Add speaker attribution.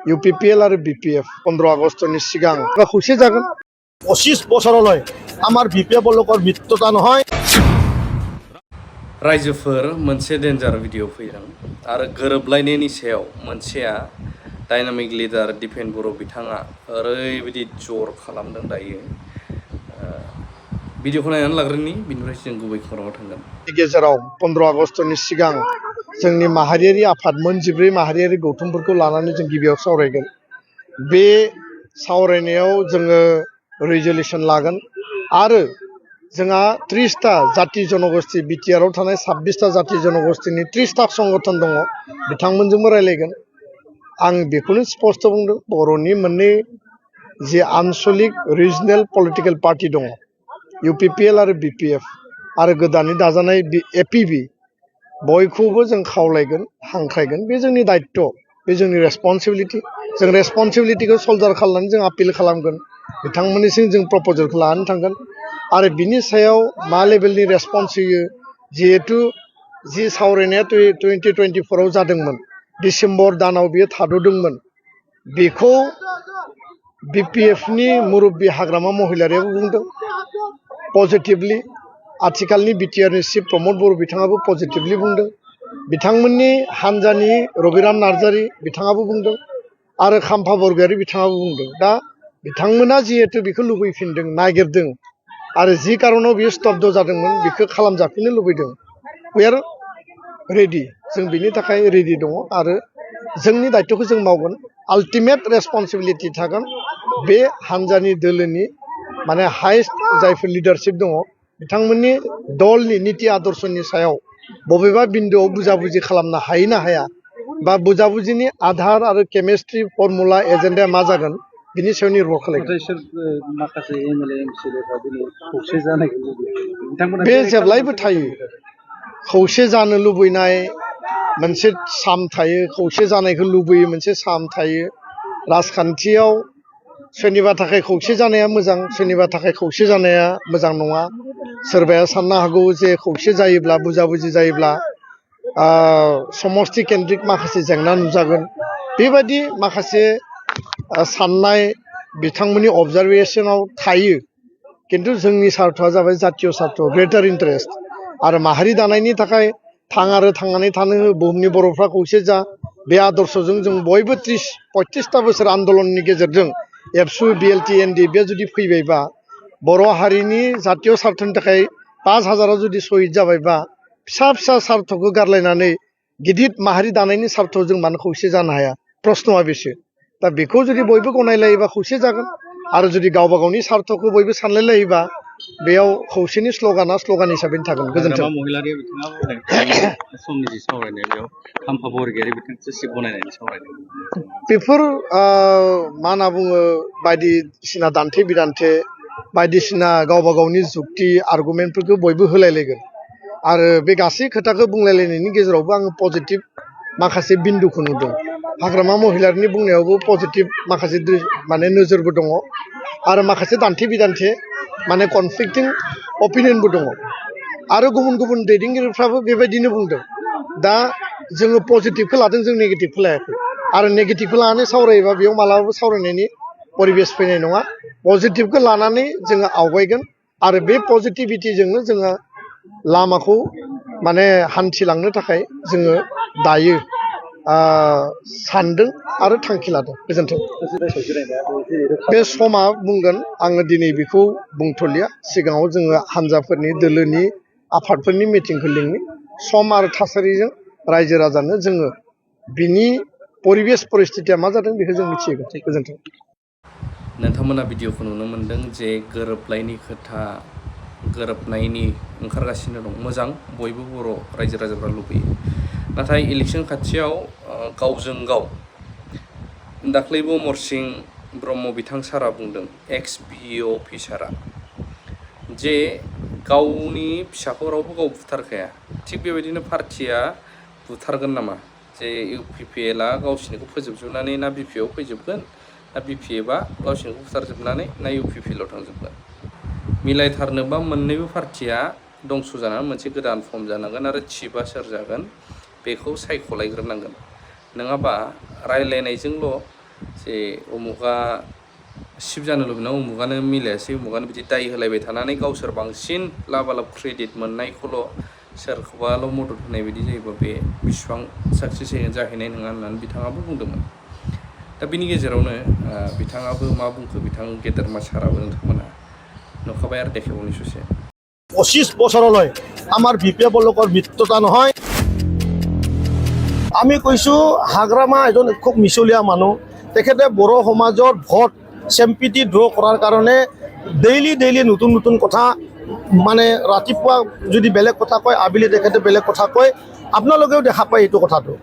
Speaker 1: UPPL आरो BPF 15 आगस्टनि सिगां खौसे जागोन
Speaker 2: 25 বছৰলৈ আমাৰ BPF লোকৰ মৃত্যুতা নহয়
Speaker 3: रायजोफोर मोनसे डेन्जार भिडिअ फैदों आरो गोरोबलायनायनि सायाव मोनसेया डायनामिक लिडार दिपेन बर' बिथाङा ओरैबायदि जर खालामदों दायो भिडिअखौ नायनानै लाग्रोनि बिनिफ्राय जों गुबै खौराङाव थांगोन
Speaker 1: गेजेराव 15 आगस्टनि सिगां जोंनि माहारियारि आफाद मोनजिब्रै माहारियारि गौथुमफोरखौ लानानै जों गिबियाव सावरायगोन बे सावरायनायाव जोङो रिजोल्युसन लागोन आरो जोंहा 30टा जाति जनगोष्ठी बिटिआरआव थानाय 26टा जाति जनगोष्ठीनि 30टा संगठन दङ बिथांमोनजोंबो रायलायगोन आं बेखौनो स्पष्ट बुंदों बर'नि मोननै जे आनसलिक रिजनेल पलिटिकल पार्टी दङ UPPL आरो BPF आरो गोदानै दाजानाय APB बयखौबो जों खावलायगोन हांख्रायगोन बे जोंनि दायित्व बे जोंनि रेसपन्सिबिलिटि जों रेसपन्सिबिलिटिखौ सल्डार खालामनानै जों आपिल खालामगोन बिथांमोननिसिम जों प्रप'जालखौ लानानै थांगोन आरो बिनि सायाव मा लेभेलनि रेसपन्स होयो जिहेतु जि सावरायनाया 2024 आव जादोंमोन डिसेम्बर दानाव बेयो थाद'दोंमोन बेखौ BPFनि मुरब्बी हाग्रामा महिलारियाबो बुंदों पजिटिभलि आथिखालनि बिटिआरनि चिफ प्रमद बर' बिथाङाबो पजिटिभलि बुंदों बिथांमोननि हानजानि रबिराम नार्जारी बिथाङाबो बुंदों आरो खाम्फा बरगयारी बिथाङाबो बुंदों दा बिथांमोना जिहेतु बेखौ लुबैफिनदों नागिरदों आरो जि कारनाव बियो स्तब्ध जादोंमोन बेखौ खालामजाफिननो लुबैदों वी आर रेडि जों बिनि थाखाय रेडि दङ आरो जोंनि दायित्वखौ जों मावगोन आल्टिमेट रेसपन्सिबिलिटि थागोन बे हानजानि दोलोनि माने हाइस्ट जायफोर लिडारशिप दङ बिथांमोननि दलनि नीति आदर्शनि सायाव बबेबा बिन्दुआव बुजाबुजि खालामनो हायो ना हाया बा बुजाबुजिनि आधार आरो केमिस्ट्रि फर्मुला एजेन्डाया मा जागोन बिनि सायाव निर्भर खालामगोन बे जेब्लायबो थायो खौसे जानो लुबैनाय मोनसे साम थायो खौसे जानायखौ लुबैयो मोनसे साम थायो राजखान्थियाव सोरनिबा थाखाय खौसे जानाया मोजां सोरनिबा थाखाय खौसे जानाया मोजां नङा सोरबाया साननो हागौ जे खौसे जायोब्ला बुजाबुजि जायोब्ला समष्टि केन्द्रिक माखासे जेंना नुजागोन बेबायदि माखासे साननाय बिथांमोननि अबजारभेशनाव थायो किन्तु जोंनि सार्थआ जाबाय जातीय सार्थ ग्रेटार इन्टारेस्ट आरो माहारि दानायनि थाखाय थां आरो थांनानै थानो बुहुमनि बर'फ्रा खौसे जा बे आदर्शजों जों बयबो 35टा बोसोर आन्दलननि गेजेरजों एबसु BLT ND बे जुदि फैबायबा बर' हारिनि जातीय सार्थनि थाखाय 5000 जुदि शहीद जाबायबा फिसा फिसा सार्थखौ गारलायनानै गिदिर माहारि दानायनि सार्थआव जों मानो खौसे जानो हाया प्रश्नआ बेसो दा बेखौ जुदि बयबो गनायलायोबा खौसे जागोन आरो जुदि गावबा गावनि सार्थखौ बयबो सानलायलायोबा बेयाव खौसेनि स्ल'गाना स्ल'गान हिसाबैनो थागोन गोजोन्थों बेफोर मा होनना बुङो बायदिसिना दान्थे बिदान्थे बायदिसिना गावबा गावनि जुक्ति आर्गुमेन्टफोरखौ बयबो होलायलायगोन आरो बे गासै खोथाखौ बुंलायलायनायनि गेजेरावबो आङो पजिटिभ माखासे बिन्दुखौ नुदों हाग्रामा महिलारिनि बुंनायावबो पजिटिभ माखासे माने नोजोरबो दङ आरो माखासे दान्थे बिदान्थे माने कनफ्लिक्टिं अपिनियनबो दङ आरो गुबुन गुबुन दैदेनगिरिफ्राबो बेबायदिनो बुंदों दा जोङो पजिटिभखौ लादों जों नेगेटिभखौ लायाखै आरो नेगेटिभखौ लानानै सावरायोबा बेयाव मालाबाबो सावरायनायनि परिबेस फैनाय नङा पजिटिभखौ लानानै जोङो आवगायगोन आरो बे पजिटिभिटिजोंनो जोङो लामाखौ माने हान्थिलांनो थाखाय जोङो दायो सानदों आरो थांखि लादों गोजोन्थों बे समा बुंगोन आङो दिनै बेखौ बुंथ'लिया सिगाङाव जोङो हान्जाफोरनि दोलोनि आफादफोरनि मिटिंखौ लिंनि सम आरो थासारिजों रायजो राजानो जोङो बिनि परिबेस परिस्थितिया मा जादों बेखौ जों मिथिगोन गोजोन्थों
Speaker 3: नोंथांमोना भिडिअखौ नुनो मोन्दों जे गोरोबलायनि खोथा गोरोबनायनि ओंखारगासिनो दं मोजां बयबो बर' रायजो राजाफ्रा लुबैयो नाथाय इलेक्सन खाथियाव गावजों गाव दाख्लैबो अमर सिंह ब्रह्म बिथां सारा बुंदों एक्स BO अफिसारा जे गावनि फिसाखौ रावबो गाव बुथारखाया थिग बेबायदिनो पार्टिया बुथारगोन नामा जे UPPLआ गावसिनिखौ फोजोबजोबनानै ना BPF फैजोबगोन ना BPFआ गावसिनिखौ बुथारजोबनानै ना UPPLआव थांजोबगोन मिलायथारनोबा मोननैबो पार्टिया दंस' जानानै मोनसे गोदान फर्म जानांगोन आरो चिफआ सोर जागोन बेखौ सायख'लायग्रोनांगोन नङाबा रायलायनायजोंल' जे उमुगा शिब जानो लुबैना उमुगानो मिलायासै उमुगानो बिदि दाय होलायबाय थानानै गावसोर बांसिन लाबालाब क्रेडिट मोननायखौल' सोरखौबाल' मदद होनाय बायदि जायोबा बे बिसिबां साक्सेस जाहैनाय नङा होननानै बिथाङाबो बुंदोंमोन। दा बिनि गेजेरावनो बिथाङाबो मा बुंखो बिथां गेदेरमा साराबो नोंथांमोना नुखाबाय आरो देखेबावनि ससे
Speaker 2: 25 বছৰলৈ আমাৰ BPF-ৰ লগত মিত্ৰতা নহয়। আমি কৈছোঁ হাগ্ৰামা এজন খুব মিছলীয়া মানুহ, তেখেতে বড়ো সমাজৰ ভোট চেম্পিটি ড্ৰ কৰাৰ কাৰণে ডেইলি নতুন নতুন কথা, মানে ৰাতিপুৱা যদি বেলেগ কথা কয় আবেলি তেখেতে বেলেগ কথা কয়, আপোনালোকেও দেখা পায় এইটো কথাটো।